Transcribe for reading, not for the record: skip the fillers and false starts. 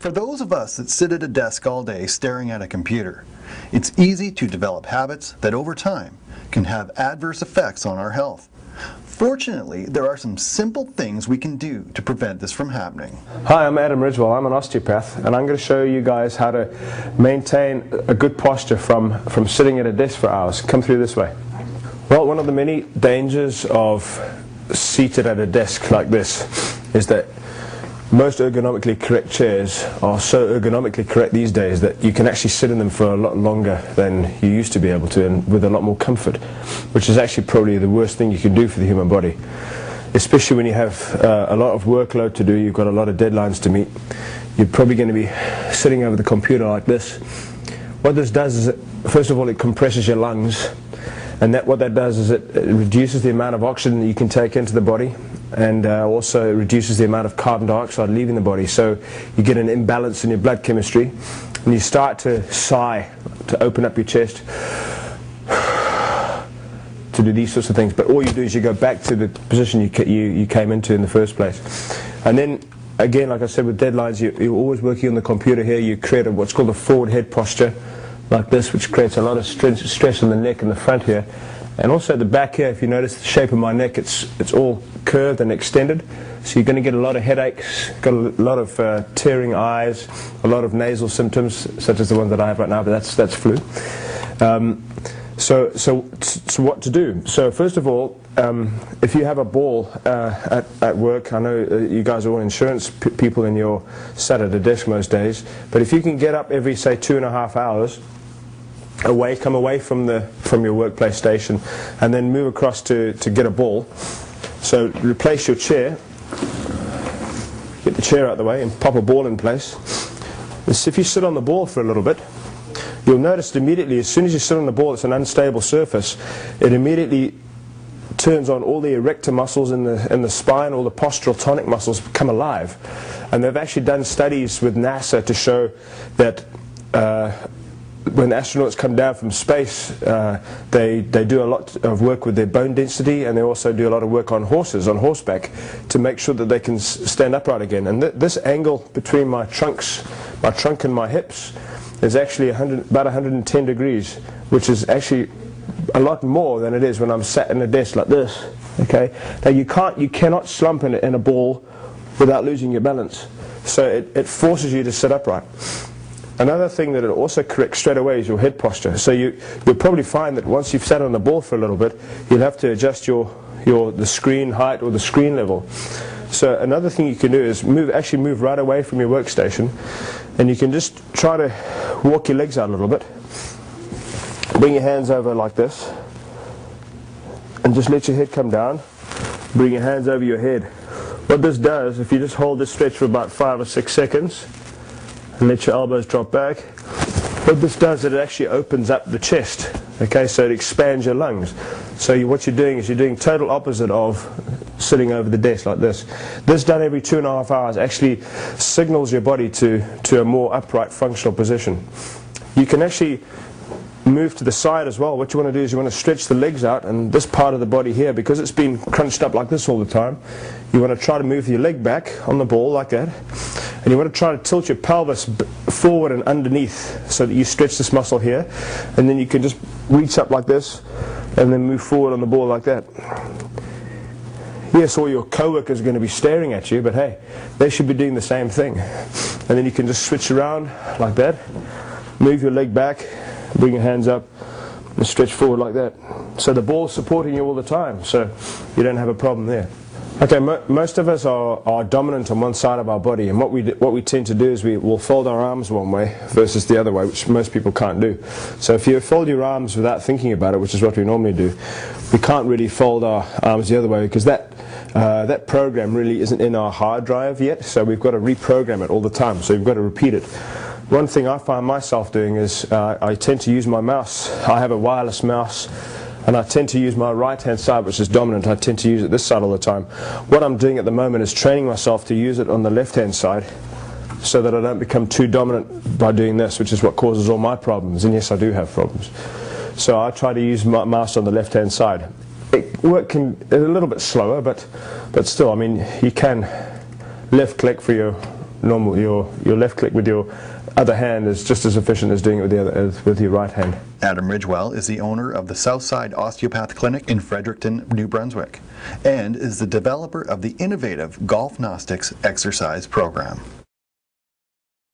For those of us that sit at a desk all day staring at a computer, it's easy to develop habits that over time can have adverse effects on our health. Fortunately, there are some simple things we can do to prevent this from happening. Hi, I'm Adam Ridgewell. I'm an osteopath, and I'm going to show you guys how to maintain a good posture from sitting at a desk for hours. Come through this way. Well, one of the many dangers of seated at a desk like this is that most ergonomically correct chairs are so ergonomically correct these days that you can actually sit in them for a lot longer than you used to be able to, and with a lot more comfort, which is actually probably the worst thing you can do for the human body. Especially when you have a lot of workload to do, you've got a lot of deadlines to meet, you're probably going to be sitting over the computer like this. What this does is, first of all, it compresses your lungs, and what that does is it reduces the amount of oxygen that you can take into the body, and also reduces the amount of carbon dioxide leaving the body. So you get an imbalance in your blood chemistry, and you start to sigh, to open up your chest, to do these sorts of things. But all you do is you go back to the position you came into in the first place. And then again, like I said, with deadlines, you're always working on the computer here. You create what's called a forward head posture like this, which creates a lot of stress on the neck and the front here. And also at the back here, if you notice the shape of my neck, it's all curved and extended. So you're going to get a lot of headaches, got a lot of tearing eyes, a lot of nasal symptoms, such as the one that I have right now, but that's flu. So what to do? So first of all, if you have a ball at work, I know you guys are all insurance people and you're sat at a desk most days, but if you can get up every, say, 2.5 hours, come away from your workplace station, and then move across to get a ball. So replace your chair, get the chair out of the way, and pop a ball in place. If you sit on the ball for a little bit, you'll notice immediately, as soon as you sit on the ball, it's an unstable surface, it immediately turns on all the erector muscles in the spine, all the postural tonic muscles come alive. And they've actually done studies with NASA to show that when astronauts come down from space, they do a lot of work with their bone density, and they also do a lot of work on horses, on horseback, to make sure that they can stand upright again. And this angle between my trunk and my hips is actually about 110 degrees, which is actually a lot more than it is when I'm sat in a desk like this. Okay. Now you cannot slump in a ball without losing your balance. So it forces you to sit upright. Another thing that it also corrects straight away is your head posture. So you'll probably find that once you've sat on the ball for a little bit, you'll have to adjust the screen height or the screen level. So another thing you can do is actually move right away from your workstation, and you can just try to walk your legs out a little bit. Bring your hands over like this, and just let your head come down. Bring your hands over your head. What this does, if you just hold this stretch for about 5 or 6 seconds, and let your elbows drop back, what this does is it actually opens up the chest. Okay, so it expands your lungs. So what you're doing is you're doing total opposite of sitting over the desk like this. This done every 2.5 hours actually signals your body to a more upright functional position. You can actually move to the side as well. What you want to do is you want to stretch the legs out, and this part of the body here, because it's been crunched up like this all the time, you want to try to move your leg back on the ball like that, and you want to try to tilt your pelvis forward and underneath so that you stretch this muscle here, and then you can just reach up like this and then move forward on the ball like that. Yes, all your co-workers are going to be staring at you, but hey, they should be doing the same thing. And then you can just switch around like that, move your leg back, bring your hands up, and stretch forward like that. So the ball's supporting you all the time, so you don't have a problem there. Okay, most of us are dominant on one side of our body, and what we tend to do is we'll fold our arms one way versus the other way, which most people can't do. So if you fold your arms without thinking about it, which is what we normally do, we can't really fold our arms the other way, because that program really isn't in our hard drive yet, so we've got to reprogram it all the time, so we've got to repeat it. One thing I find myself doing is I tend to use my mouse. I have a wireless mouse, and I tend to use my right hand side, which is dominant. I tend to use it this side all the time. What I'm doing at the moment is training myself to use it on the left hand side, so that I don't become too dominant by doing this, which is what causes all my problems. And yes, I do have problems. So I try to use my mouse on the left hand side. Work can a little bit slower, but still, I mean, you can left click for your your left click with your other hand is just as efficient as doing it with with your right hand. Adam Ridgewell is the owner of the Southside Osteopath Clinic in Fredericton, New Brunswick, and is the developer of the innovative Golf Gnostics exercise program.